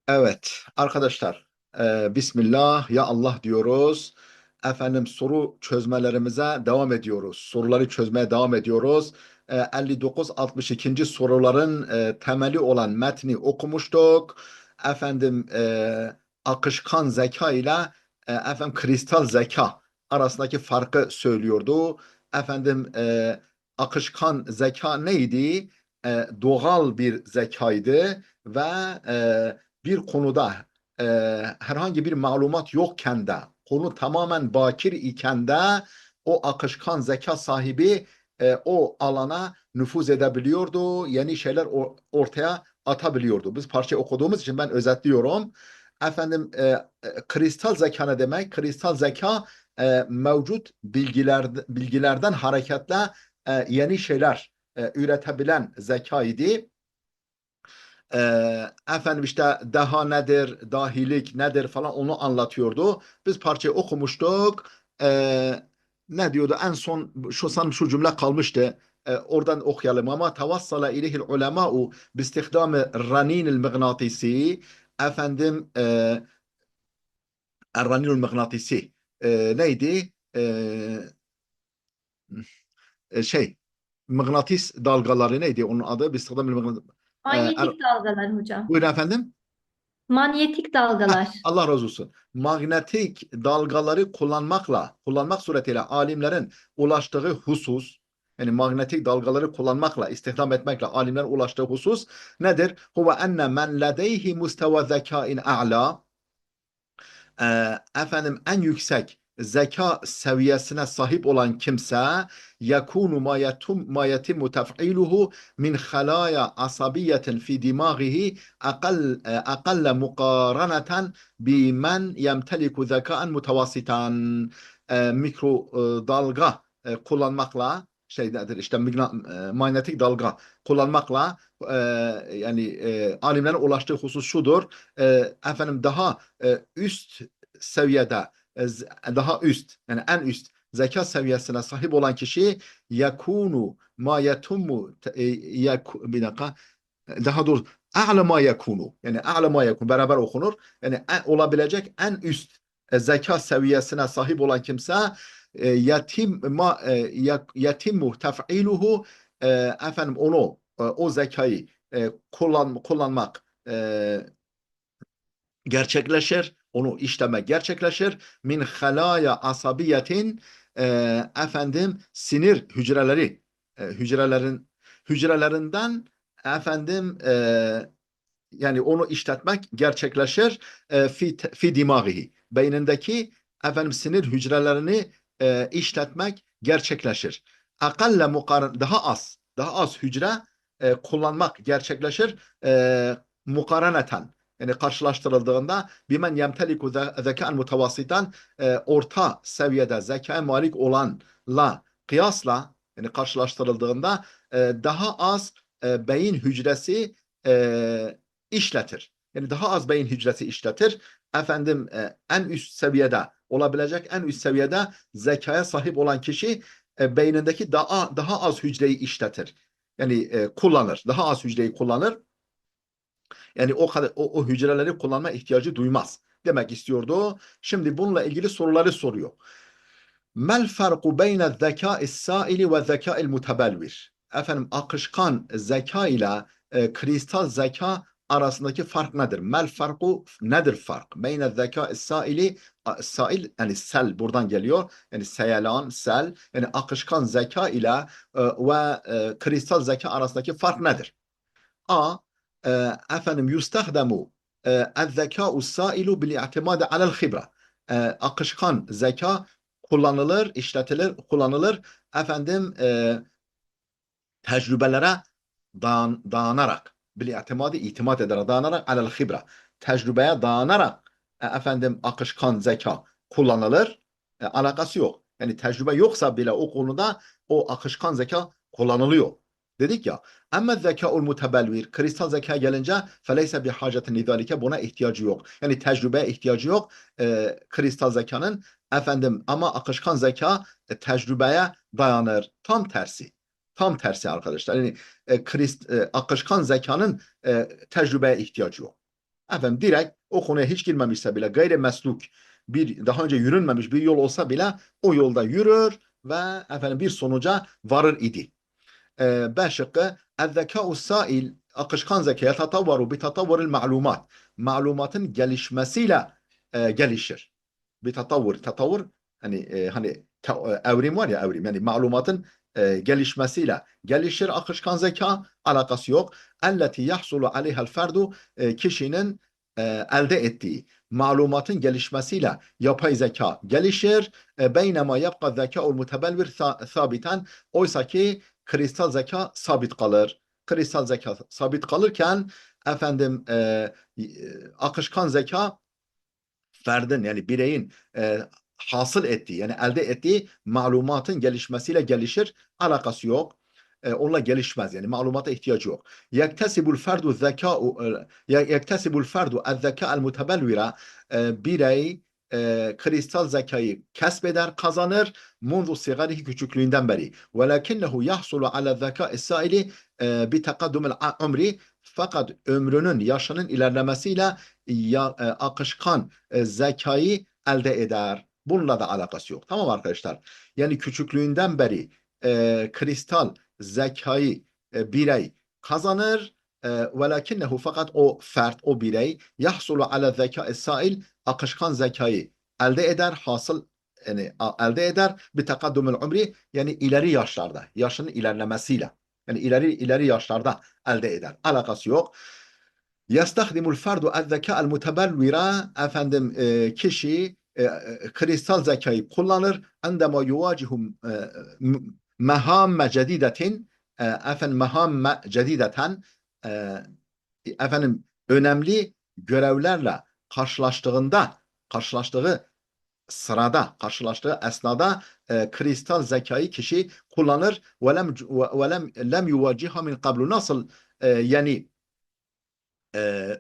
Evet arkadaşlar, Bismillah ya Allah diyoruz. Efendim soru çözmelerimize devam ediyoruz. Soruları çözmeye devam ediyoruz. 59-62. soruların temeli olan metni okumuştuk. Efendim akışkan zeka ile efendim kristal zeka arasındaki farkı söylüyordu. Efendim akışkan zeka neydi? Doğal bir zekaydı ve bir konuda e, herhangi bir malumat yokken de konu tamamen bakir iken de o akışkan zeka sahibi o alana nüfuz edebiliyordu. Yeni şeyler ortaya atabiliyordu. Biz parçayı okuduğumuz için ben özetliyorum. Efendim kristal zeka ne demek? Kristal zeka mevcut bilgilerden hareketle yeni şeyler üretebilen zekaydı. Efendim işte daha nedir, dahilik nedir falan onu anlatıyordu. Biz parçayı okumuştuk. Ne diyordu? En son sanırım şu cümle kalmıştı. Oradan okuyalım ama tevassala ileyhil ulema'u bistihdamı raninil mıgnatisi efendim raninil mıgnatisi neydi? Şey mıknatıs dalgaları neydi onun adı? Bistihdamı mıgnatisi. Manyetik dalgalar hocam. Buyurun efendim. Manyetik dalgalar. Allah razı olsun. Manyetik dalgaları kullanmak suretiyle alimlerin ulaştığı husus, yani manyetik dalgaları kullanmakla, istihdam etmekle alimlerin ulaştığı husus nedir? Huve enne men ledeyhi musteva zekain a'la efendim en yüksek zeka seviyesine sahip olan kimse yakunu ma yetimu tef'iluhu min halaya asabiyetin fi dimagihi akalle mukaraneten bi men yemteliku zekaen mutavassitan mikro dalga kullanmakla şeydedir işte manyetik dalga kullanmakla yani alimlerin ulaştığı husus şudur. Efendim daha üst seviyede daha üst yani en üst zeka seviyesine sahip olan kişi yakunu ma yetummu bir dakika daha doğrusu a'le ma yakunu yani a'le ma yakun beraber okunur. Yani olabilecek en üst zeka seviyesine sahip olan kimse yetimmu tef'iluhu efendim onu o zekayı kullanmak gerçekleşir. Onu işleme gerçekleşir. Min halaya asabiyetin efendim sinir hücreleri hücrelerinden efendim yani onu işletmek gerçekleşir. Fi dimagihi beynindeki efendim sinir hücrelerini işletmek gerçekleşir. Akalle mukaran daha az hücre kullanmak gerçekleşir. Mukaraneten yani karşılaştırıldığında bimen yemteliku zekaen mutavassitan orta seviyede zekaya malik olanla kıyasla yani karşılaştırıldığında daha az beyin hücresi işletir. Yani daha az beyin hücresi işletir. Efendim en üst seviyede olabilecek en üst seviyede zekaya sahip olan kişi beynindeki daha az hücreyi işletir. Yani kullanır. Daha az hücreyi kullanır. Yani o kadar o hücreleri kullanma ihtiyacı duymaz demek istiyordu. Şimdi bununla ilgili soruları soruyor. Mel farku beyne zekâ'is sâili ve zekâ'il mutebelvir. Efendim akışkan zeka ile kristal zeka arasındaki fark nedir? Mel farku nedir fark? Beyne zekâ'is sâili sail yani sel buradan geliyor. Yani seyelan, sel yani akışkan zeka ile ve kristal zeka arasındaki fark nedir? A. Efendim yustahdemu el-zekâ'u sâilu bil-i'timâdi alel khibra. Akışkan zeka kullanılır, işletilir, kullanılır. Efendim tecrübelere dayanarak bil-i'timâdi itimat ederek dayanarak alel khibra. Tecrübeye dayanarak efendim akışkan zeka kullanılır. Alakası yok. Yani tecrübe yoksa bile o konuda o akışkan zeka kullanılıyor. Dedik ya. Ama zekâul mutebelvir. Kristal zeka gelince feleyse bir hacetin lidalike buna ihtiyacı yok. Yani tecrübeye ihtiyacı yok. Kristal zekanın efendim ama akışkan zeka tecrübeye dayanır. Tam tersi. Tam tersi arkadaşlar. Yani akışkan zekanın tecrübeye ihtiyacı yok. Efendim direkt o konuya hiç girmemişse bile gayrimesluk bir daha önce yürünmemiş bir yol olsa bile o yolda yürür ve efendim bir sonuca varır idi. B şıkkı el-zekâ'u sail akışkan zeka yetatavvaru bi tatavvuril ma'lumat. Malumatın gelişmesiyle gelişir. Bir tatavvur hani evrim var ya evrim yani malumatın gelişmesiyle gelişir akışkan zeka alakası yok. Elleti yahsulu aleyhel ferdu kişinin elde ettiği malumatın gelişmesiyle yapay zeka gelişir. Beynema yapka zekâ'ul mutebelvir sabiten oysa ki kristal zeka sabit kalır. Kristal zeka sabit kalırken efendim akışkan zeka ferdin yani bireyin hasıl ettiği yani elde ettiği malumatın gelişmesiyle gelişir. Alakası yok. Onunla gelişmez yani malumata ihtiyacı yok. Yektesibul ferdu el mutebelvira birey kristal zekayı kesbeder, kazanır. Munzu sigarihi küçüklüğünden beri. Velakinnehu yahsulu ala zekâ saili bi tekaddumil umri fakat ömrünün yaşının ilerlemesiyle akışkan zekayı elde eder. Bununla da alakası yok. Tamam arkadaşlar. Yani küçüklüğünden beri kristal zekayı birey kazanır. Velakinnehu fakat o fert, o birey yahsulu ala zeka sail akışkan zekayı elde eder, hasıl yani elde eder bir takaddümül umri yani ileri yaşlarda, yaşının ilerlemesiyle. Yani ileri yaşlarda elde eder. Alakası yok. Yestahdimul fardu el-zekâ'el mutebelvira efendim kişi kristal zekayı kullanır. Endema yuvacihum mehamme cedidetin efendim mehamme cedideten efendim önemli görevlerle karşılaştığı sırada, karşılaştığı esnada kristal zekayı kişi kullanır. Lem yuvacihha min qablu nasıl yani e,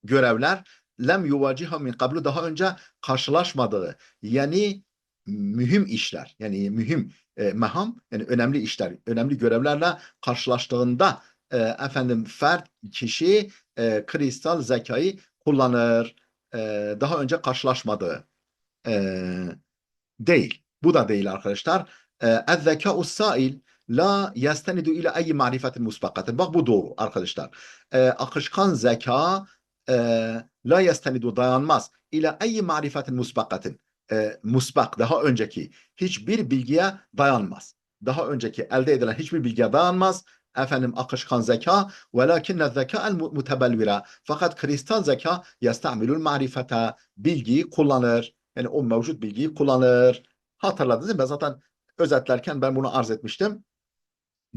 görevler lem yuvaciha min qablu daha önce karşılaşmadığı yani mühim işler yani mühim meham yani önemli işler önemli görevlerle karşılaştığında efendim fert kişi kristal zekayı kullanır. Daha önce karşılaşmadığı e, değil. Bu da değil arkadaşlar. Ez-zekâ'u sail la yestenidu ile ayyi marifetin musbakatin. Bak bu doğru arkadaşlar. Akışkan zeka e, la yestenidu dayanmaz. İle ayyi marifetin musbakatin. Musbak daha önceki hiçbir bilgiye dayanmaz. Daha önceki elde edilen hiçbir bilgiye dayanmaz. Efendim akışkan zeka velakinne zekâ'el mutebelvira. Fakat kristal zeka yestamilul marifete bilgiyi kullanır. Yani o mevcut bilgiyi kullanır. Hatırladınız değil mi? Ben zaten özetlerken ben bunu arz etmiştim.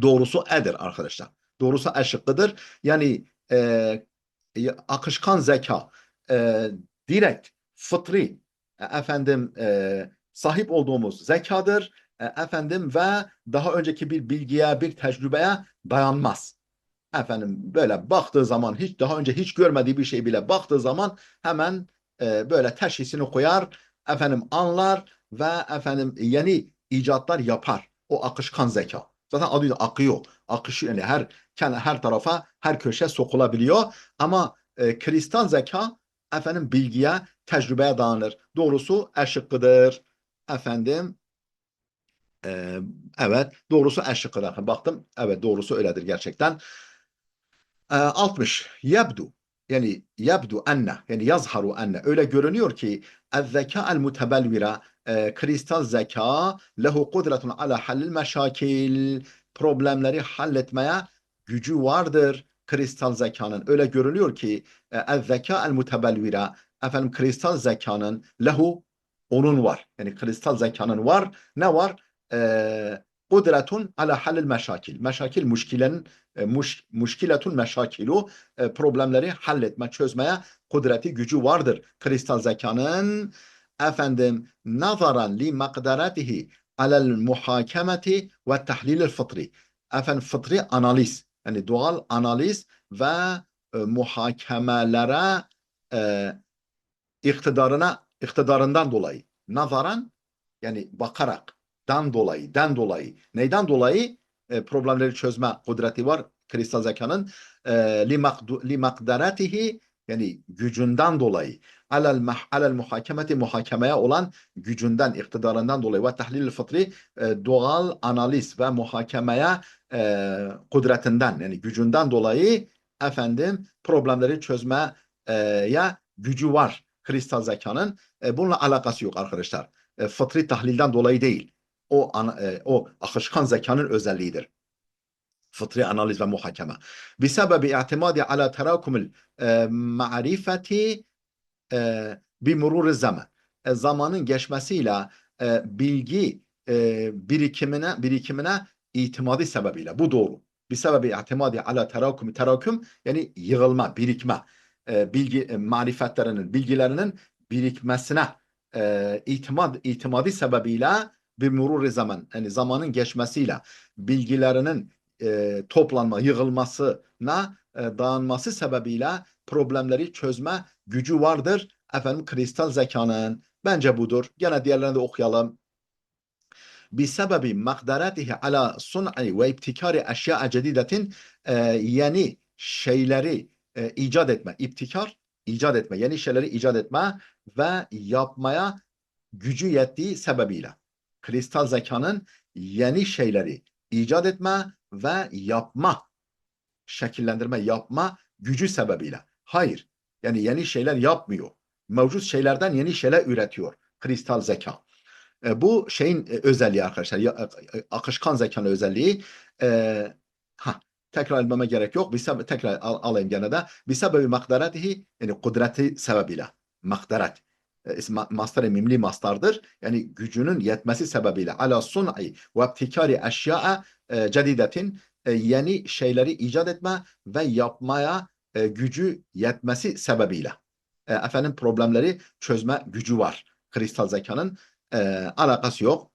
Doğrusu E'dir arkadaşlar. Doğrusu E şıkkıdır. Yani akışkan zeka direkt, fıtri sahip olduğumuz zekadır. Efendim ve daha önceki bir bilgiye, bir tecrübeye dayanmaz. Efendim böyle baktığı zaman hiç daha önce hiç görmediği bir şey bile baktığı zaman hemen böyle teşhisini koyar, efendim anlar ve efendim yeni icatlar yapar. O akışkan zeka. Zaten adıyla akıyor. Akışı yani her tarafa, her köşe sokulabiliyor. Ama kristal zeka efendim bilgiye, tecrübeye dayanır. Doğrusu E şıkkıdır. Efendim e, evet doğrusu E şıkkıdır. Baktım evet doğrusu öyledir gerçekten. 60. Yebdu yani yebdu enne yani yazharu enne öyle görünüyor ki el mutebelvira kristal zeka lehu kudretun ala halil meşakil problemleri halletmeye gücü vardır kristal zekanın. Öyle görünüyor ki el mutebelvira efendim kristal zekanın lehu onun var. Yani kristal zekanın var. Ne var? Kudretun ala halil meşakil. Meşakil müşkilenin muşkiletun meşakilu problemleri halletme, çözmeye kudreti, gücü vardır. Kristal zekanın efendim nazaran li makdaratihi alel muhakemeti ve tahlilil fıtri. Efendim fıtri analiz yani doğal analiz ve muhakemelere e, iktidarından dolayı nazaran yani bakarak den dolayı neyden dolayı problemleri çözme kudreti var kristal zekanın li makdaratihi yani gücünden dolayı alel muhakemeti muhakemeye olan gücünden, iktidarından dolayı ve tahlil fıtri doğal analiz ve muhakemeye kudretinden yani gücünden dolayı efendim problemleri çözmeye gücü var kristal zekanın. Bununla alakası yok arkadaşlar. Fıtri tahlilden dolayı değil. O akışkan zekanın özelliğidir. Fıtri analiz ve muhakeme. Bisebebi i'timadi ala terakumul ma'rifeti bimurur zaman. Zamanın geçmesiyle bilgi birikimine itimadı sebebiyle. Bu doğru. Bisebebi i'timadi ala teraküm yani yığılma, birikme. Bilgilerinin birikmesine itimadı sebebiyle bir murur zaman yani zamanın geçmesiyle bilgilerinin toplanma, yığılmasına dağınması sebebiyle problemleri çözme gücü vardır. Efendim kristal zekanın. Bence budur. Gene diğerlerini de okuyalım. Bisebebi makdaratihi ala sun'i ve ibtikari eşya cedidetin yeni şeyleri icat etme, ibtikar, icat etme, yeni şeyleri icat etme ve yapmaya gücü yettiği sebebiyle. Kristal zekanın yeni şeyleri icat etme ve yapma, şekillendirme, yapma gücü sebebiyle. Hayır, yani yeni şeyler yapmıyor. Mevcut şeylerden yeni şeyler üretiyor kristal zeka. Bu şeyin özelliği arkadaşlar. Akışkan zekanın özelliği. E, ha, tekrar etmeme gerek yok. Tekrar alayım gene de. Bisebebi makdaratihi yani kudreti sebebiyle. Makdarat. Mastar mimli mastardır. Yani gücünün yetmesi sebebiyle. Ala sun'i ve ibtikari eşya'a cedidetin yeni şeyleri icat etme ve yapmaya gücü yetmesi sebebiyle. Efendim problemleri çözme gücü var. Kristal zekanın alakası yok.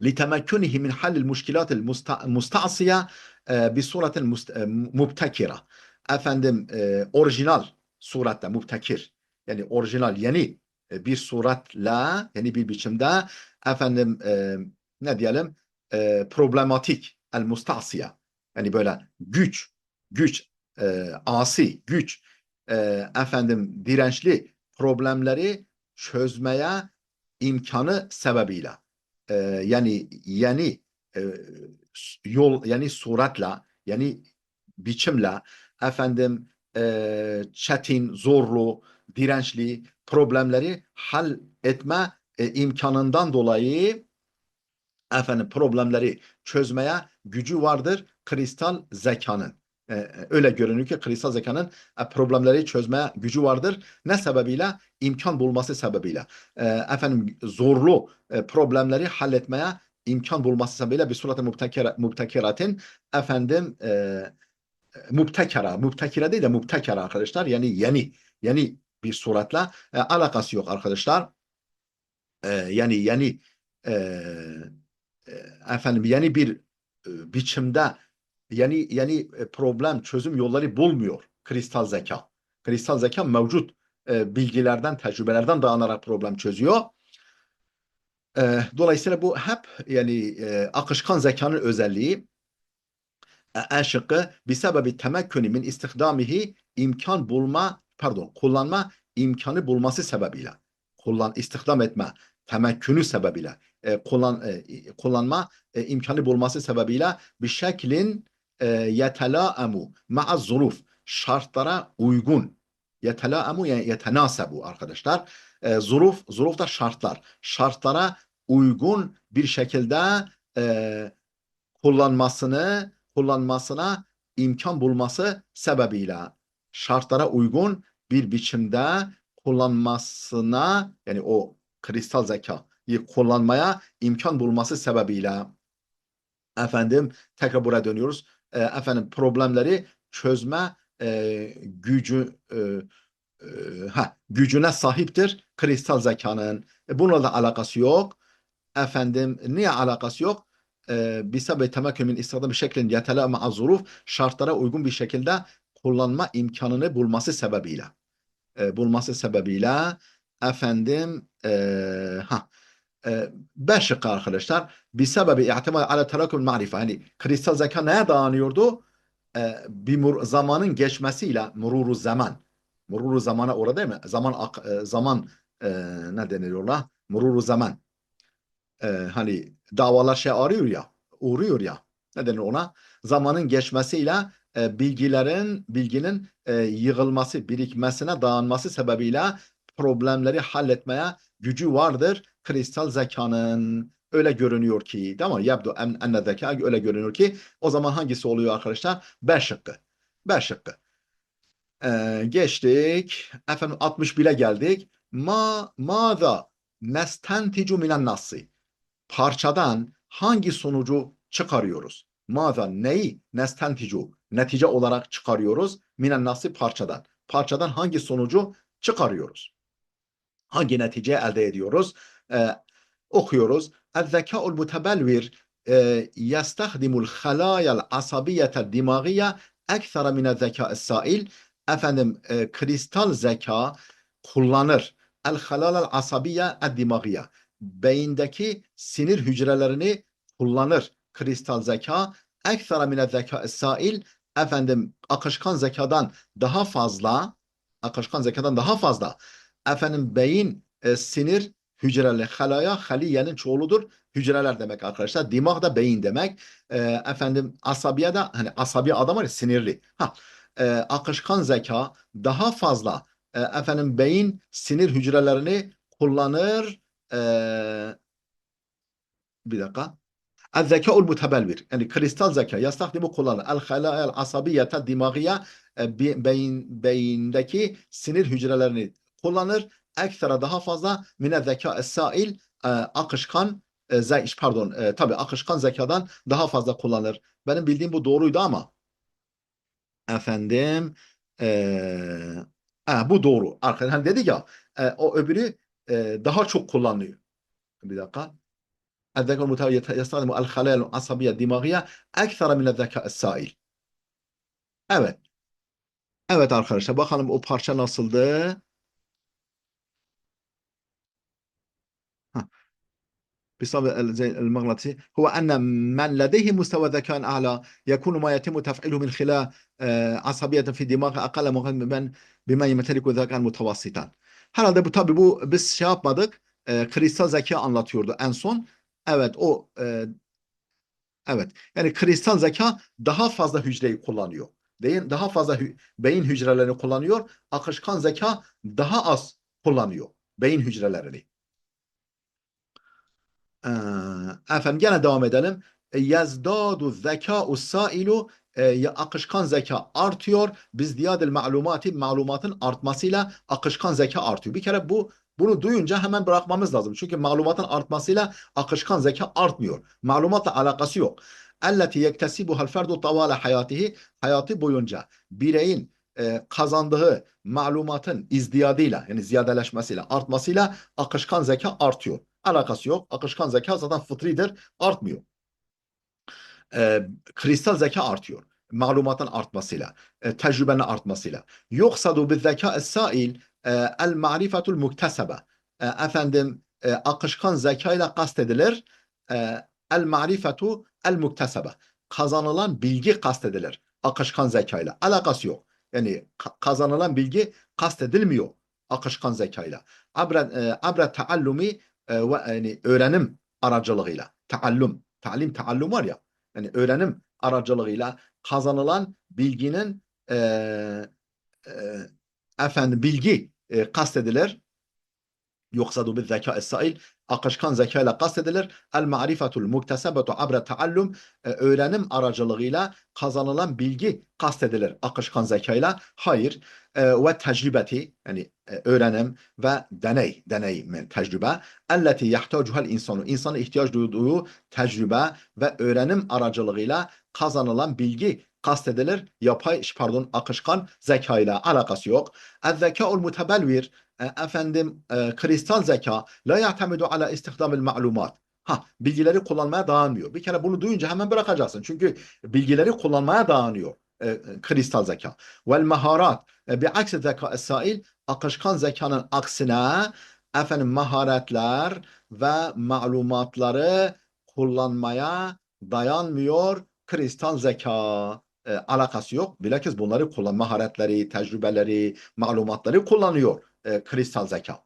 لِتَمَكُّنِهِ مِنْ حَلِّ الْمُشْكِلَاتِ الْمُسْتَعْصِيَةِ بِصُورَةٍ مُبْتَكِرَةٍ. Efendim orijinal surette mübtekir yani orijinal yeni bir suratla yeni bir biçimde efendim ne diyelim problematik el mustasiye yani böyle güç asi güç efendim dirençli problemleri çözmeye imkanı sebebiyle yani yeni e, yol yani suratla yani biçimle efendim çetin, zorlu, dirençli problemleri hal etme imkanından dolayı efendim problemleri çözmeye gücü vardır kristal zekanın. Öyle görünüyor ki kristal zekanın problemleri çözmeye gücü vardır. Ne sebebiyle? İmkan bulması sebebiyle. Efendim zorlu problemleri halletmeye imkan bulması sebebiyle bir surat-ı mübtekeratin efendim mübtekere değil de mübtekere arkadaşlar. Yani yeni bir suratla alakası yok arkadaşlar. Yani yeni e, e, efendim yeni bir biçimde yeni problem çözüm yolları bulmuyor kristal zeka. Kristal zeka mevcut bilgilerden, tecrübelerden dayanarak problem çözüyor. Dolayısıyla bu hep yani akışkan zekanın özelliği. E şıkkı bisebebi temekkünü min istihdamihi imkan bulma kullanma imkanı bulması sebebiyle istihdam etme temekkünü sebebiyle kullanma imkanı bulması sebebiyle bir şeklin yetelaemu ma'a zuruf şartlara uygun yetelaemu yani yetenasebu arkadaşlar zuruf da şartlara uygun bir şekilde kullanmasına imkan bulması sebebiyle şartlara uygun bir biçimde kullanmasına yani o kristal zekayı kullanmaya imkan bulması sebebiyle efendim tekrar buraya dönüyoruz. Efendim problemleri çözme gücüne sahiptir kristal zekanın. Bununla da alakası yok. Efendim niye alakası yok? Bisebebi temekkün min istihdam bir şeklin yetela ma'a zuruf şartlara uygun bir şekilde kullanma imkanını bulması sebebiyle efendim B şıkkı arkadaşlar bisebebi i'timad ala terakküm marife hani kristal zeka neye dayanıyordu? Bir zamanın geçmesiyle mururu zaman Mururu zamana orada değil mi? Zaman ne denir ona? Mururu zaman. Hani davalar şey arıyor ya, uğruyor ya. Ne denir ona? Zamanın geçmesiyle bilginin yığılması, birikmesine, dağılması sebebiyle problemleri halletmeye gücü vardır kristal zekanın. Öyle görünüyor ki, değil mi? Yabdu enne zeka, öyle görünüyor ki o zaman hangisi oluyor arkadaşlar? B şıkkı. B şıkkı. Geçtik. Efendim 61'e geldik. Maza nestenticu minen nassi. Parçadan hangi sonucu çıkarıyoruz? Maza neyi nestenticu netice olarak çıkarıyoruz? Minen nassi parçadan. Parçadan hangi sonucu çıkarıyoruz? Hangi netice elde ediyoruz? Okuyoruz. El-zekâ'ul mutebelvir yestahdimul halâyal asabiyyetel dimâgiyye ekthara minel zekâ'es sail. Efendim kristal zeka kullanır. El-halâlal asabiyye ed-dimâgiyye. Beyindeki sinir hücrelerini kullanır. Kristal zeka ekthara minel zekâ'es sail. Efendim akışkan zekadan daha fazla beyin sinir hücreleri, halaya, haliyenin çoğuludur. Hücreler demek arkadaşlar. Dimağ da beyin demek. Asabiye de hani asabi adam var ya, sinirli. Akışkan zeka daha fazla beyin sinir hücrelerini kullanır. E, bir dakika. El-zekâ'ul mutebelvir. Yani kristal zeka yastahdimu kullanır. El-halâ'el asabiyete dimağiye beyindeki sinir hücrelerini kullanır. Ekstra daha fazla mine zeka es-sail akışkan tabii akışkan zekadan daha fazla kullanır. Benim bildiğim bu doğruydu ama efendim bu doğru. Arkadaşlar hani dedik ya o öbürü daha çok kullanılıyor. Bir dakika. الذكاء المتوازي يستخدم الخلايا العصبية الدماغية أكثر من الذكاء السائل. Evet. Evet arkadaşlar bakalım o parça nasıldı? بسبب المغناطيسي هو أن من لديه مستوى ذكاء أعلى يكون ما يتم تفعيله من خلال عصبية في الدماغ أقل من بما يمتلك ذكاء متوسطا. Herhalde bu tabii biz şey yapmadık. Kristal zeka anlatıyordu en son. Evet evet. Yani kristal zeka daha fazla hücreyi kullanıyor. Daha fazla beyin hücrelerini kullanıyor. Akışkan zeka daha az kullanıyor beyin hücrelerini. Efendim gene devam edelim. Yezdadu zekâ'u sailu akışkan zeka artıyor. Biz ziyadel malumatın artmasıyla akışkan zeka artıyor. Bir kere bunu duyunca hemen bırakmamız lazım. Çünkü malumatın artmasıyla akışkan zeka artmıyor. Malumatla alakası yok. Elleti yektesibuhal ferdu tavale hayatı boyunca bireyin kazandığı malumatın izdiyadıyla yani ziyadeleşmesiyle artmasıyla akışkan zeka artıyor. Alakası yok. Akışkan zeka zaten fıtridir. Artmıyor. Kristal zeka artıyor. Malumatın artmasıyla, tecrübenin artmasıyla. Yoksadu bil zeka sail el marifetul muktesebe. Akışkan zeka ile kastedilir. El marifetu el muktesebe. Kazanılan bilgi kastedilir. Akışkan zeka ile. Alakası yok. Yani kazanılan bilgi kastedilmiyor akışkan zekayla. Abre taallumi yani öğrenim aracılığıyla. Talim var ya. Yani öğrenim aracılığıyla kazanılan bilginin e, bilgi kastedilir. Yuksadu bil zeka sail akışkan zeka ile kastedilir. El ma'rifetul muktesebetu abre taallum öğrenim aracılığıyla kazanılan bilgi kastedilir akışkan zeka ile. Hayır. Ve tecrübeti yani öğrenim ve deney tecrübe. Elleti yahtacuhel insanın ihtiyaç duyduğu tecrübe ve öğrenim aracılığıyla kazanılan bilgi kastedilir. Akışkan zeka ile alakası yok. El zekâ'ul mutebelvir kristal zeka la ya'temidu ala istihdamil ma'lumat. Bilgileri kullanmaya dayanmıyor. Bir kere bunu duyunca hemen bırakacaksın. Çünkü bilgileri kullanmaya dayanıyor kristal zeka. Vel maharat bi aksi zeka sail akışkan zekanın aksine maharetler ve malumatları kullanmaya dayanmıyor kristal zeka. alakası yok. Bilakis bunları kullanma maharetleri, tecrübeleri, malumatları kullanıyor kristal zeka.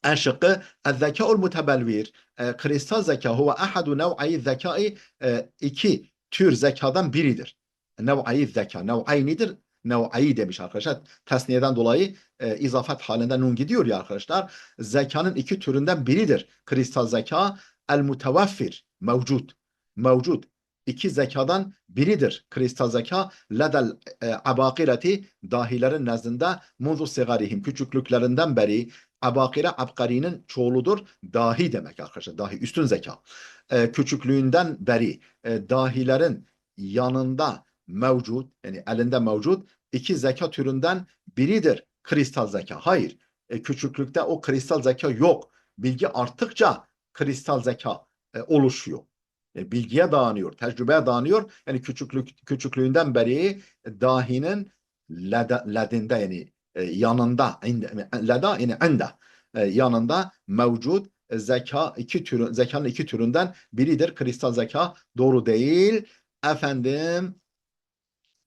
En şıkkı el-zekâ'ul mutebelvir. Kristal zeka huve ahadu nev'ayı zekâi, iki tür zekadan biridir. Nev'ayı zeka. Nev'aynidir. Nev'ayı demiş arkadaşlar. Tesniyeden dolayı izafet halinde nun gidiyor ya arkadaşlar. Zekanın iki türünden biridir. Kristal zeka el-muteveffir. Mevcut. Mevcut. İki zekadan biridir. Kristal zeka ledel abakireti, dahilerin nezdinde munzu sigarihim, küçüklüklerinden beri. Abakire abkarinin çoğuludur. Dahi demek arkadaşlar. Dahi üstün zeka. Küçüklüğünden beri dahilerin yanında mevcut, yani elinde mevcut iki zeka türünden biridir kristal zeka. Hayır. Küçüklükte o kristal zeka yok. Bilgi arttıkça kristal zeka oluşuyor. Bilgiye dayanıyor, tecrübeye dayanıyor. Yani küçüklüğünden beri dahinin ledinde, yani yanında, leda yani inde, yanında mevcut zekanın iki türünden biridir kristal zeka. Doğru değil. Efendim,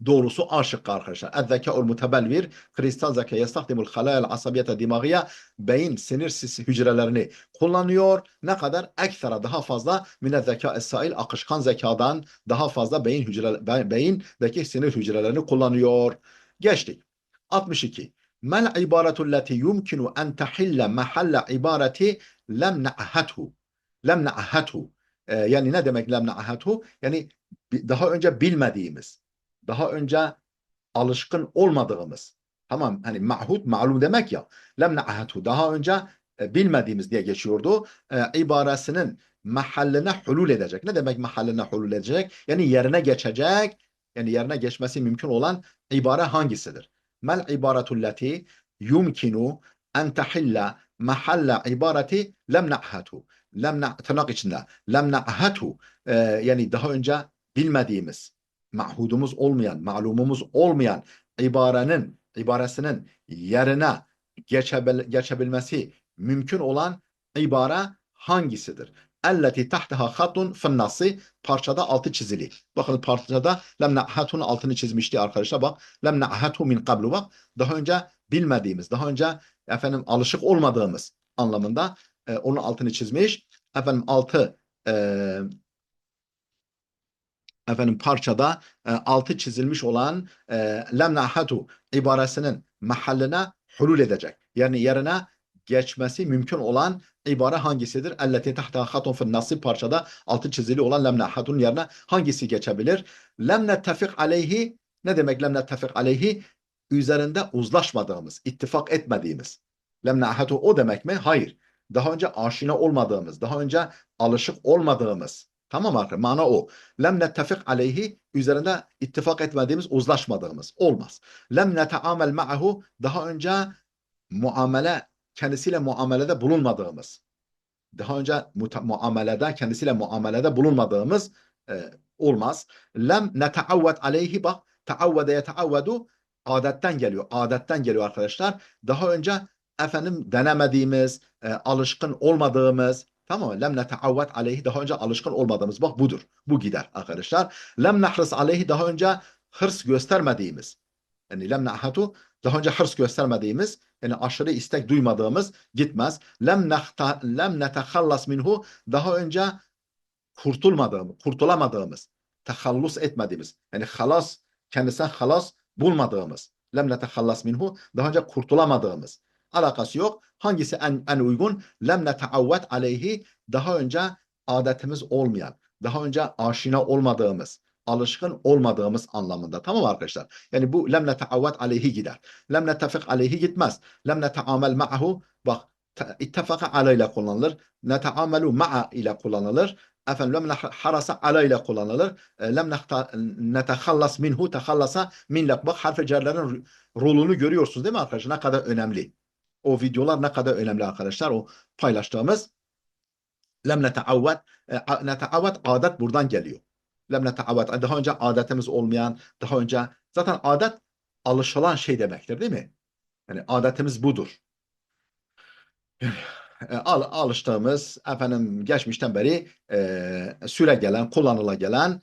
doğrusu A şıkkı arkadaşlar. El-zekâ'ul mutebelvir, kristal zeka yestahdimul halayel asabiyete dimağıya, beyin sinir hücrelerini kullanıyor. Ne kadar? Ekstra, daha fazla, mine zeka es-sail, akışkan zekadan daha fazla beyindeki sinir hücrelerini kullanıyor. Geçtik. 62. Mel ibaretu leti yumkinu en tehille mahalle ibareti lem ne'ahethu. Lem ne'ahethu. Yani ne demek lem ne'ahethu? Yani daha önce bilmediğimiz, daha önce alışkın olmadığımız. Tamam, hani mahut malum demek ya. Lem ne'ahethu, daha önce bilmediğimiz diye geçiyordu. İbaresinin mahalline hulul edecek. Ne demek mahalline hulul edecek? Yani yerine geçecek. Yani yerine geçmesi mümkün olan ibare hangisidir? Mel ibaretul leti yumkinu en tahilla mahalla ibareti lem ne'ahethu. Tırnak içinde. Lem ne'ahethu. Yani daha önce bilmediğimiz, mahudumuz olmayan, malumumuz olmayan ibaresinin yerine geçebilmesi mümkün olan ibare hangisidir? Elleti tahtaha hatun fınnası, parçada altı çizili. Bakın parçada lem ne'hatun altını çizmişti arkadaşlar, bak. Lem ne'hatu min qablu, bak. Daha önce bilmediğimiz, daha önce alışık olmadığımız anlamında onun altını çizmiş. Altı e, parçada altı çizilmiş olan lem nahatu ibaresinin mahalline hulul edecek. Yani yerine geçmesi mümkün olan ibare hangisidir? Elleti tahta hatun fil nasib, parçada altı çizili olan lem nahatun yerine hangisi geçebilir? Lem nettefik aleyhi, ne demek lem nettefik aleyhi? Üzerinde uzlaşmadığımız, ittifak etmediğimiz. Lem nahatu o demek mi? Hayır. Daha önce aşina olmadığımız, daha önce alışık olmadığımız. Tamam arkadaşlar, mana o. Lem nettefik aleyhi, üzerinde ittifak etmediğimiz, uzlaşmadığımız. Olmaz. Lem neteamel ma'ahu, daha önce kendisiyle muamelede bulunmadığımız. Daha önce kendisiyle muamelede bulunmadığımız olmaz. Lem neteavvet aleyhi, bak. Teavvede yeteavvedu, adetten geliyor. Adetten geliyor arkadaşlar. Daha önce denemediğimiz, alışkın olmadığımız. Tamam mı? Lem neteavvet aleyhi, daha önce alışkın olmadığımız. Bak budur. Bu gider arkadaşlar. Lem nehris aleyhi, daha önce hırs göstermediğimiz. Yani lem nehatu, daha önce hırs göstermediğimiz, yani aşırı istek duymadığımız gitmez. Lem netehallas minhu, daha önce kurtulamadığımız, tehallus etmediğimiz, yani kendisinden halas bulmadığımız. Lem netehallas minhu, daha önce kurtulamadığımız. Alakası yok. Hangisi en uygun? Lem neteavvet aleyhi, daha önce adetimiz olmayan, daha önce aşina olmadığımız, alışkın olmadığımız anlamında. Tamam arkadaşlar? Yani bu lem neteavvet aleyhi gider. Lem netefik aleyhi gitmez. Lem neteamel ma'ahu, bak, ittefaka aleyhle kullanılır. Neteamelu ma'a ile kullanılır. Lem harasa ala ile kullanılır. Lem netehallas minhu, tehallasa minle. Bak, harf-i cerlerin rolünü görüyorsunuz değil mi arkadaşlar? Ne kadar önemli. O videolar ne kadar önemli arkadaşlar. O paylaştığımız lem neteavvet, adet buradan geliyor. Lem neteavvet, daha önce adetimiz olmayan, daha önce zaten adet alışılan şey demektir değil mi? Yani adetimiz budur. Alıştığımız, geçmişten beri süre gelen, kullanıla gelen,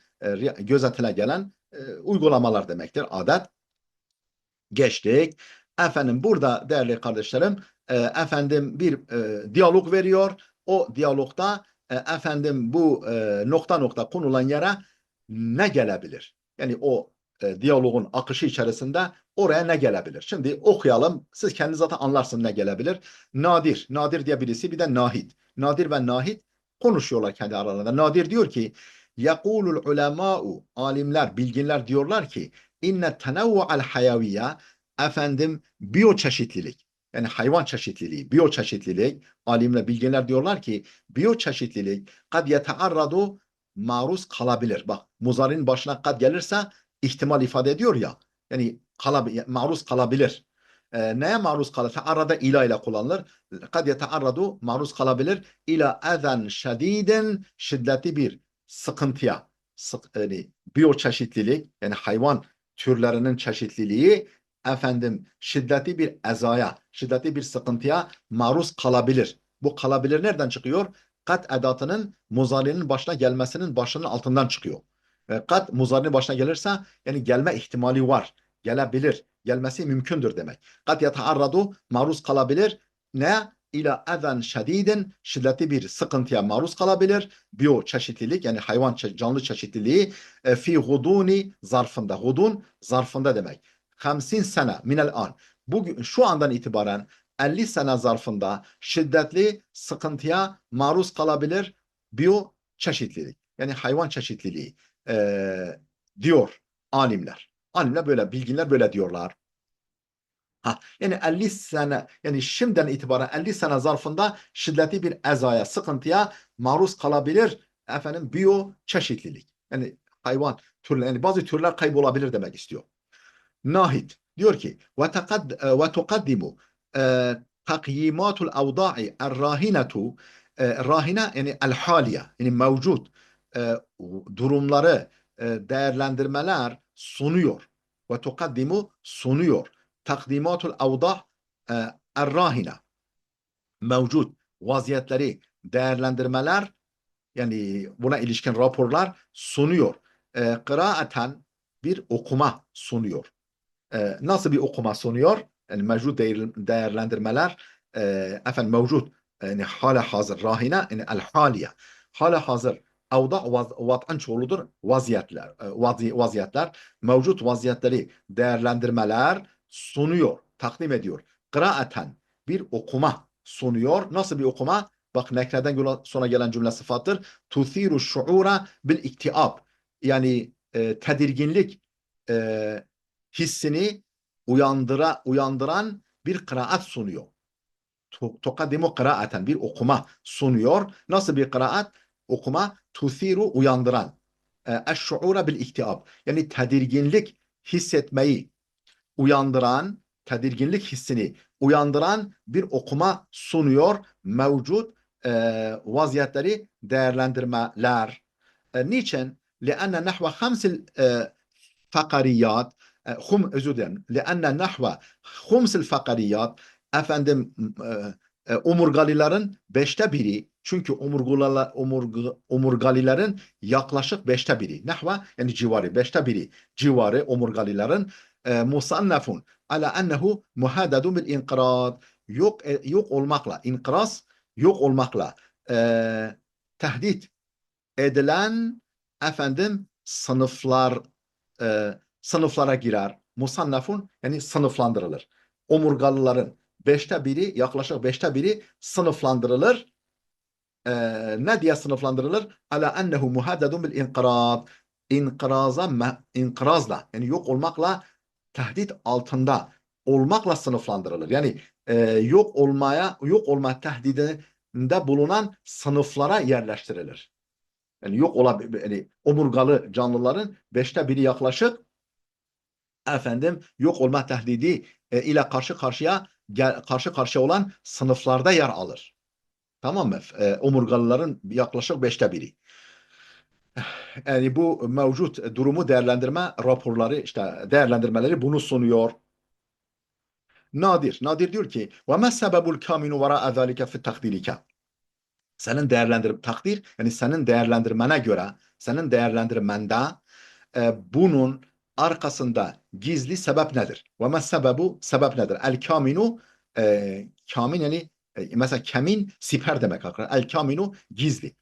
gözetile gelen uygulamalar demektir. Adet. Geçtik. Efendim burada değerli kardeşlerim efendim bir diyalog veriyor. O diyalogda efendim bu nokta nokta konulan yere ne gelebilir? Yani o diyalogun akışı içerisinde oraya ne gelebilir? Şimdi okuyalım. Siz kendiniz zaten anlarsınız ne gelebilir. Nadir. Nadir diye birisi bir de Nahid. Nadir ve Nahid konuşuyorlar kendi aralarında. Nadir diyor ki يَقُولُ الْعُلَمَاءُ alimler, bilginler diyorlar ki inne tenevvu'al hayaviyye efendim biyoçeşitlilik yani hayvan çeşitliliği, biyoçeşitlilik alimler, bilginler diyorlar ki biyoçeşitlilik kad yetearradu maruz kalabilir. Bak muzarinin başına kad gelirse ihtimal ifade ediyor ya. Yani maruz kalabilir. Neye maruz kalır? Tearrada ila ile kullanılır. Kad yetearradu maruz kalabilir. İla ezen şediden şiddetli bir sıkıntıya. Yani biyoçeşitlilik yani hayvan türlerinin çeşitliliği efendim şiddetli bir ezaya, şiddetli bir sıkıntıya maruz kalabilir. Bu kalabilir nereden çıkıyor? Kat edatının muzari'nin başına gelmesinin başının altından çıkıyor. Kat muzari'nin başına gelirse yani gelme ihtimali var. Gelebilir. Gelmesi mümkündür demek. Kat yetaarradu maruz kalabilir. Ne? İla ezen şedidin şiddetli bir sıkıntıya maruz kalabilir. Biyo çeşitlilik yani hayvan canlı çeşitliliği fi huduni zarfında. Hudun zarfında demek. 50 sene minel an. Bugün şu andan itibaren 50 sene zarfında şiddetli sıkıntıya maruz kalabilir biyo çeşitlilik. Yani hayvan çeşitliliği diyor alimler. Alimler böyle, bilginler böyle diyorlar. Yani 50 sene yani şimdiden itibaren 50 sene zarfında şiddetli bir ezaya, sıkıntıya maruz kalabilir efendim biyo çeşitlilik. Yani hayvan türleri yani bazı türler kaybolabilir demek istiyor. Nahid diyor ki ve tukaddimu takyimatul avda'i rahinetu rahine yani el haliye yani mevcut durumları değerlendirmeler sunuyor. Ve tukaddimu sunuyor. Takdimatul avda' rahine mevcut vaziyetleri değerlendirmeler yani buna ilişkin raporlar sunuyor. Kıraeten bir okuma sunuyor. Nasıl bir okuma sunuyor? Yani mevcut değerlendirmeler efendim mevcut yani hala hazır rahine yani el haliye hala hazır avda vat'an çoğuludur vaziyetler vaziyetler mevcut vaziyetleri değerlendirmeler sunuyor takdim ediyor kıraeten bir okuma sunuyor nasıl bir okuma bak nekreden sonra gelen cümle sıfattır tuthiru şuura bil iktiab yani tedirginlik hissini uyandıran bir kıraat sunuyor. Tukaddimu kıraaten bir okuma sunuyor. Nasıl bir kıraat? Okuma tuthiru uyandıran. Eşşuura bil iktiab. Yani tedirginlik hissetmeyi uyandıran, tedirginlik hissini uyandıran bir okuma sunuyor. Mevcut vaziyetleri değerlendirmeler. Niçin? لأن نحو خمس fakariyat özür dilerim. لأن nahve humsil fakariyat efendim omurgalilerin beşte biri çünkü omurgalilerin yaklaşık beşte biri nahve yani civarı beşte biri civarı omurgalilerin musannafun ala ennehu muhadadun bil inqirad yok olmakla inqiraz yok olmakla tehdit edilen efendim sınıflara girer. Musannafun yani sınıflandırılır. Omurgalıların beşte biri yaklaşık beşte biri sınıflandırılır. Ne diye sınıflandırılır? Ala ennehu muhaddedun bil inqirad. İnqirazla yani yok olmakla tehdit altında olmakla sınıflandırılır. Yani yok olma tehdidinde bulunan sınıflara yerleştirilir. Yani yok olabilir yani omurgalı canlıların beşte biri yaklaşık efendim yok olma tehdidi ile karşı karşıya olan sınıflarda yer alır. Tamam mı? Omurgalıların yaklaşık beşte biri. Yani bu mevcut durumu değerlendirme raporları işte değerlendirmeleri bunu sunuyor. Nadir diyor ki ve ma sebebul kaminu vera'a zalike fi takdirike. Senin takdir yani senin değerlendirmene göre senin değerlendirmende bunun arkasında gizli sebep nedir? Ve mes sebebu, sebep nedir? El kaminu, kamin yani mesela kemin siper demek arkadaşlar. El kaminu gizli.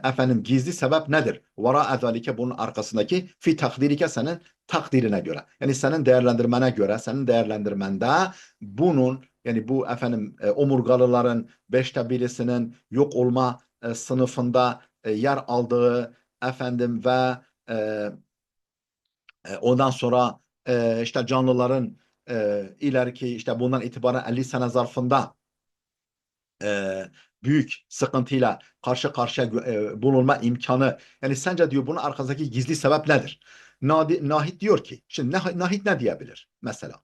Efendim gizli sebep nedir? Vara ezalike, bunun arkasındaki fi takdirike, senin takdirine göre. Yani senin değerlendirmene göre, senin değerlendirmende bunun, yani bu efendim omurgalıların beşte birisinin yok olma sınıfında yer aldığı efendim ve e, ondan sonra işte canlıların ileriki işte bundan itibaren 50 sene zarfında e, büyük sıkıntıyla karşı karşıya bulunma imkanı. Yani sence diyor bunun arkasındaki gizli sebep nedir? Nahit diyor ki, şimdi Nahit ne diyebilir? Mesela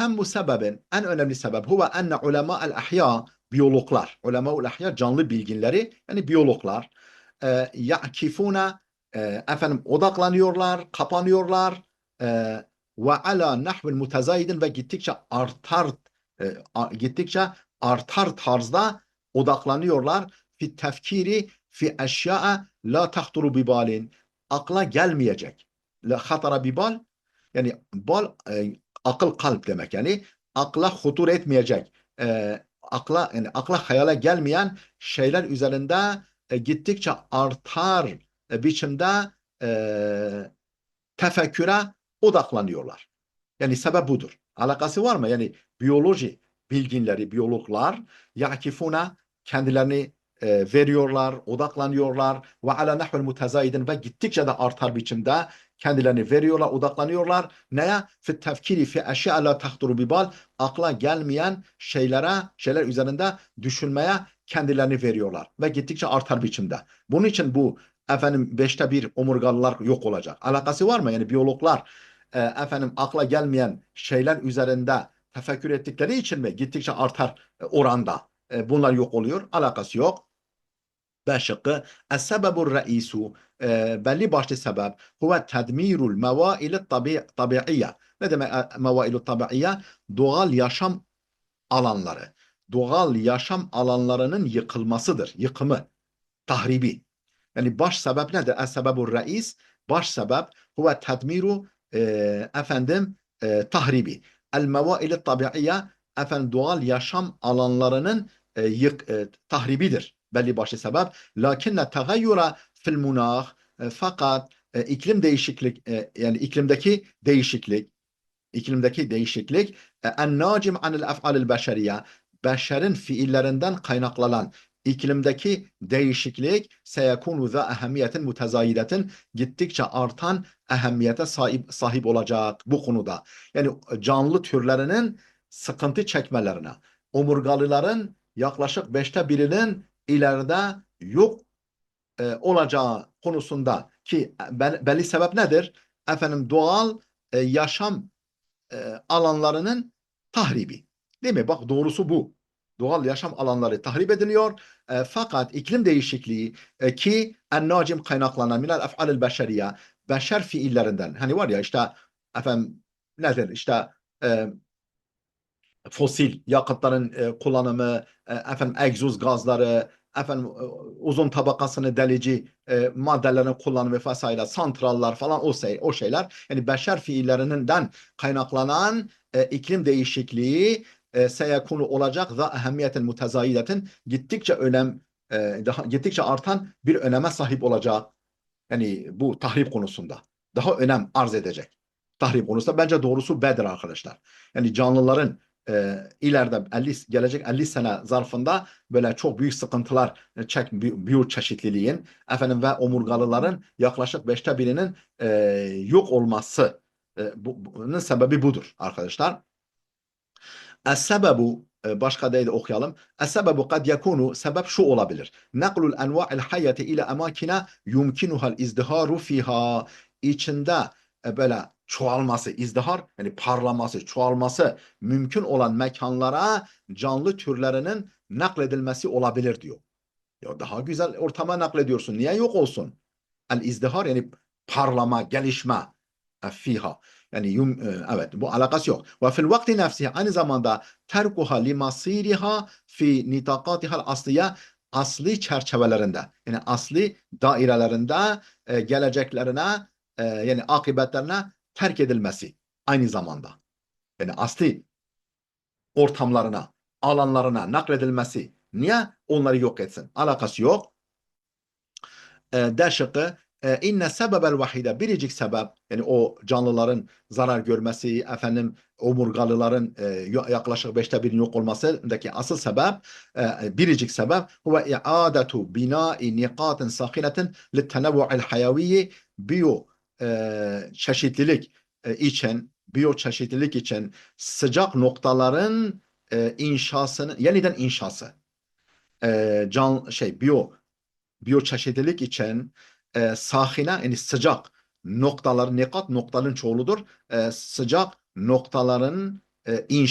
bu sebebin, en önemli sebep huve enne ulema'el ahya, biyologlar, ulema'ul ahya canlı bilginleri, yani biyologlar ya'kifuna, efendim odaklanıyorlar, kapanıyorlar e, ve ala nahvel mutezayidin, ve gittikçe artar tarzda odaklanıyorlar fi tefkiri fi eşya'a la tahturu bibalin, akla gelmeyecek. La hatara bibal, yani bal akıl kalp demek, yani akla hutur etmeyecek, akla hayale gelmeyen şeyler üzerinde gittikçe artar biçimde e, tefekküre odaklanıyorlar. Yani sebep budur. Alakası var mı? Yani biyoloji bilginleri, biyologlar yakifuna, kendilerini veriyorlar, odaklanıyorlar ve ala nahvel mutezayidin, ve gittikçe de artar biçimde kendilerini veriyorlar, odaklanıyorlar. Neye? Fi tefkiri fi eşya la tahturu bibal, akla gelmeyen şeyler üzerinde düşünmeye kendilerini veriyorlar ve gittikçe artar biçimde. Bunun için bu efendim beşte bir omurgalılar yok olacak. Alakası var mı? Yani biyologlar efendim akla gelmeyen şeyler üzerinde tefekkür ettikleri için mi gittikçe artar oranda bunlar yok oluyor? Alakası yok. B şıkkı. Es-sebebur reisu, belli başlı sebep huve tedmirul mevaili tabiiyye. Ne demek mevailu tabiiyye? Doğal yaşam alanları. Doğal yaşam alanlarının yıkılmasıdır. Yıkımı, tahribi. Yani baş sebep nedir? Es-sebebur reis, baş sebep huve tedmiru efendim tahribi. El-mevaili tabiiyye, efendim doğal yaşam alanlarının tahribidir. Belli başlı sebep. Lakinne tegayyura fil munah, fakat yani iklimdeki değişiklik en nacim anil ef'alil beşeriye, beşerin fiillerinden kaynaklanan iklimdeki değişiklik seyekunu za ehemmiyetin mutezayidetin, gittikçe artan ehemmiyete sahip olacak bu konuda. Yani canlı türlerinin sıkıntı çekmelerine, omurgalıların yaklaşık beşte birinin ileride yok olacağı konusunda ki belli sebep nedir? Efendim doğal yaşam alanlarının tahribi. Değil mi? Bak doğrusu bu. Doğal yaşam alanları tahrip ediliyor. Fakat iklim değişikliği ki ennacim kaynaklanan minel ef'alil beşeriye, beşer fiillerinden. Hani var ya işte efendim nedir? İşte e, fosil yakıtların kullanımı, efendim egzoz gazları, efendim uzun tabakasını delici maddelerin kullanımı vesaire, santrallar falan, o şeyler. Yani beşer fiillerinden kaynaklanan iklim değişikliği seyekunu olacak za ehemmiyetin mutezayidetin, gittikçe artan bir öneme sahip olacak. Yani bu tahrip konusunda daha önem arz edecek. Tahrip konusunda bence doğrusu B'dir arkadaşlar. Yani canlıların ileride gelecek 50 sene zarfında böyle çok büyük sıkıntılar biyoçeşitliliğin efendim ve omurgalıların yaklaşık beşte birinin yok olması, bunun sebebi budur arkadaşlar. Es-sebebu, başka değil de okuyalım. Es-sebebu kad yakunu, sebep şu olabilir. Naklul enva'il hayati ile emakine yumkinuhal izdiharu fiha. İçinde böyle çoğalması, izdihar yani parlaması, çoğalması mümkün olan mekanlara canlı türlerinin nakledilmesi olabilir diyor. Ya daha güzel ortama naklediyorsun. Niye yok olsun? El izdihar yani parlama, gelişme fiha. Yani evet, bu alakası yok. Ve fil vakti nefsihi, aynı zamanda terkuha limasiriha fi nitakatihal asliye, asli çerçevelerinde, yani asli dairelerinde geleceklerine yani akıbetlerine terk edilmesi aynı zamanda. Yani asli ortamlarına, alanlarına nakledilmesi. Niye? Onları yok etsin. Alakası yok. D şıkkı inne sebebel vahide biricik sebep yani o canlıların zarar görmesi efendim omurgalıların yaklaşık 1/5 yok olmasındaki asıl sebep biricik sebep huve iadetu binai nikatin sakinetin littenevvu'il hayaviyyi biyo çeşitlilik için biyoçeşitlilik için sıcak noktaların inşasını yeniden inşası biyoçeşitlilik için sahine yani sıcak noktaların nekat noktaların çoğuludur. Sıcak noktaların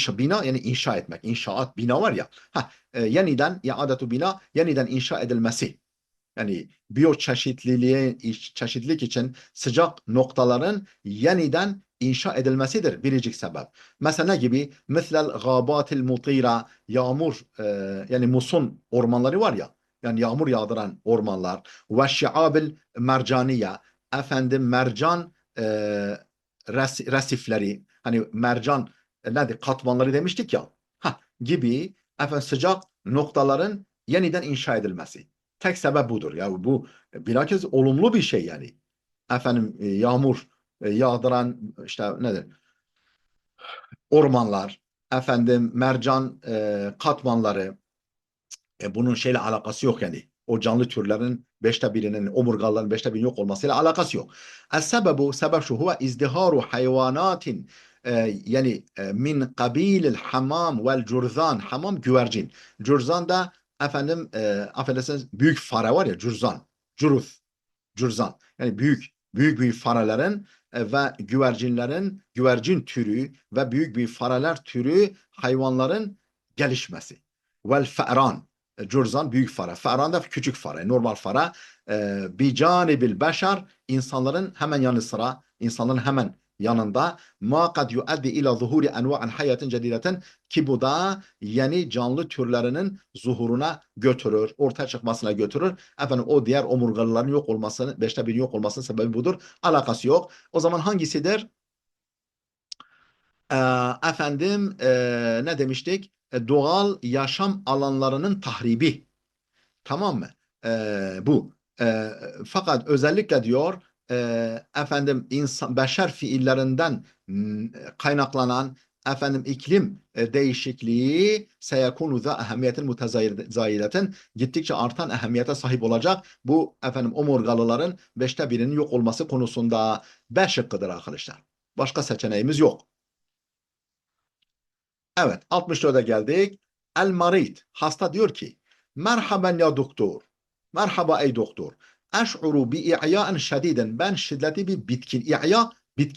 bina yani inşa etmek. İnşaat bina var ya. Yeniden iadetu bina yeniden inşa edilmesi. Yani çeşitlilik için sıcak noktaların yeniden inşa edilmesidir biricik sebep. Mesela ne gibi? Mislel gâbâtil mutîra yağmur yani muson ormanları var ya yani yağmur yağdıran ormanlar ve şi'abil mercaniye efendim mercan resifleri hani mercan nedir katmanları demiştik ya gibi efendim sıcak noktaların yeniden inşa edilmesi. Tek sebep budur. Ya bu bilakis olumlu bir şey yani. Efendim yağmur yağdıran işte nedir? Ormanlar, efendim mercan katmanları bunun şeyle alakası yok yani. O canlı türlerin 1/5'inin omurgaların 1/5 yok olmasıyla alakası yok. Es-sebebu sebep şu huve izdiharu hayvanatin yani min kabilil hamam vel curzan hamam güvercin. Curzan da efendim affedersiniz büyük fare var ya curzan. Curuz. Curzan. Yani büyük farelerin ve güvercin türü ve büyük fareler türü hayvanların gelişmesi. Vel fe'ran. Curzan büyük fare. Fe'ran da küçük fare. Normal fare. Bi canibil beşer insanların hemen yanı sıra insanların hemen yanında ma kad yuaddi ila zuhuri enva'an hayatin cedideten ki bu da yeni canlı türlerinin zuhuruna götürür, ortaya çıkmasına götürür. Efendim o diğer omurgalıların yok olmasının, 1/5 yok olmasının sebebi budur. Alakası yok. O zaman hangisidir? Efendim ne demiştik? Doğal yaşam alanlarının tahribi. Tamam mı? Bu. Fakat özellikle diyor efendim beşer fiillerinden kaynaklanan efendim iklim değişikliği seyekunu za ehemmiyetin mutezayileten gittikçe artan ehemmiyete sahip olacak bu efendim omurgalıların 1/5'inin yok olması konusunda B şıkkıdır arkadaşlar. Başka seçeneğimiz yok. Evet 64'e geldik. El marid hasta diyor ki merhaben ya doktor. Merhaba ey doktor. Eş'uru bi i'ya'en şediden. Ben şiddetli bir bitkin. İ'ya bitkin.